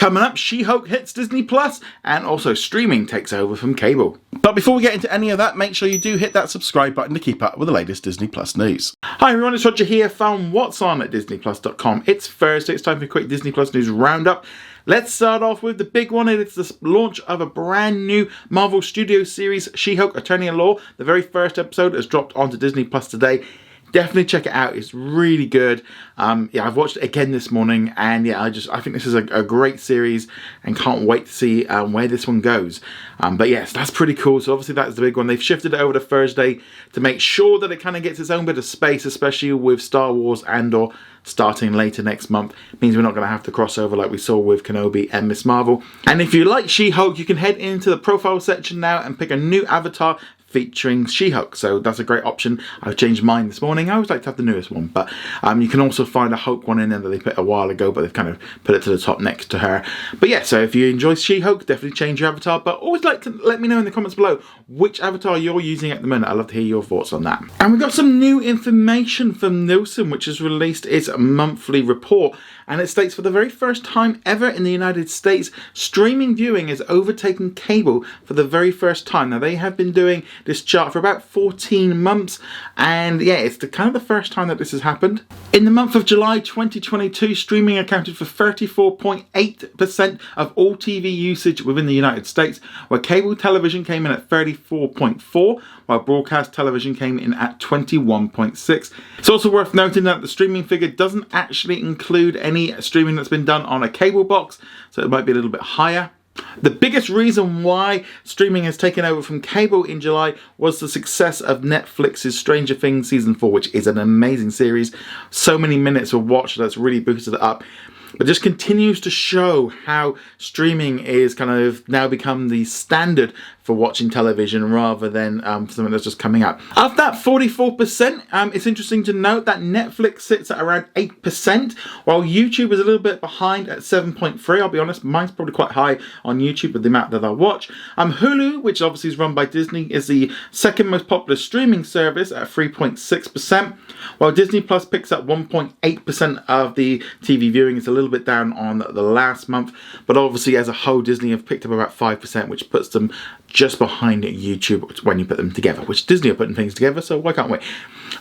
Coming up, She-Hulk hits Disney Plus, and also streaming takes over from cable. But before we get into any of that, make sure you do hit that subscribe button to keep up with the latest Disney Plus news. Hi everyone, it's Roger here from What's On at DisneyPlus.com. It's Thursday, it's time for a quick Disney Plus news roundup. Let's start off with the big one, and it's the launch of a brand new Marvel Studios series, She-Hulk Attorney-at-Law. The very first episode has dropped onto Disney Plus today. Definitely check it out. It's really good. Yeah, I've watched it again this morning, and yeah, I think this is a great series, and can't wait to see where this one goes. But yes, that's pretty cool. So obviously that's the big one. They've shifted it over to Thursday to make sure that it kind of gets its own bit of space, especially with Star Wars Andor starting later next month. It means we're not going to have to cross over like we saw with Kenobi and Miss Marvel. And if you like She-Hulk, you can head into the profile section now and pick a new avatar featuring She-Hulk, so that's a great option. I've changed mine this morning. I always like to have the newest one, but you can also find a Hulk one in there that they put a while ago, but they've kind of put it to the top next to her. But yeah, so if you enjoy She-Hulk, definitely change your avatar, but always like to let me know in the comments below which avatar you're using at the moment. I'd love to hear your thoughts on that. And we've got some new information from Nielsen, which has released its monthly report, and it states for the very first time ever in the United States, streaming viewing has overtaken cable for the very first time. Now, they have been doing this chart for about 14 months, and yeah, it's kind of the first time that this has happened. In the month of July 2022, streaming accounted for 34.8% of all TV usage within the United States, where cable television came in at 34.4%, while broadcast television came in at 21.6%. It's also worth noting that the streaming figure doesn't actually include any streaming that's been done on a cable box, so it might be a little bit higher. The biggest reason why streaming has taken over from cable in July was the success of Netflix's Stranger Things Season 4, which is an amazing series. So many minutes of watch that's really boosted it up. But just continues to show how streaming is kind of now become the standard for watching television rather than something that's just coming out. Of that 44%, it's interesting to note that Netflix sits at around 8%, while YouTube is a little bit behind at 7.3%. I'll be honest, mine's probably quite high on YouTube with the amount that I watch. Hulu, which obviously is run by Disney, is the second most popular streaming service at 3.6%, while Disney Plus picks up 1.8% of the TV viewing. It's a little bit down on the last month, but obviously as a whole Disney have picked up about 5%, which puts them just behind YouTube when you put them together, which Disney are putting things together, so why can't we?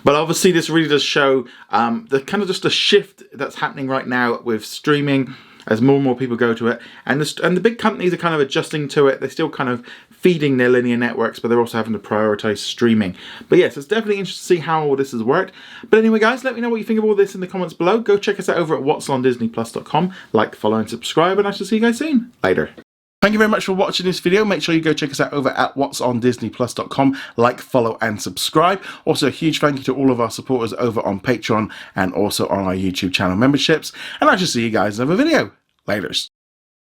But obviously this really does show the kind of just a shift that's happening right now with streaming as more and more people go to it, and the big companies are kind of adjusting to it. They're still kind of feeding their linear networks, but they're also having to prioritize streaming. But yes, it's definitely interesting to see how all this has worked. But anyway, guys, let me know what you think of all this in the comments below. Go check us out over at whatsondisneyplus.com. Like, follow, and subscribe, and I shall see you guys soon. Later. Thank you very much for watching this video. Make sure you go check us out over at whatsondisneyplus.com. Like, follow, and subscribe. Also, a huge thank you to all of our supporters over on Patreon and also on our YouTube channel memberships. And I shall see you guys in another video. Laters.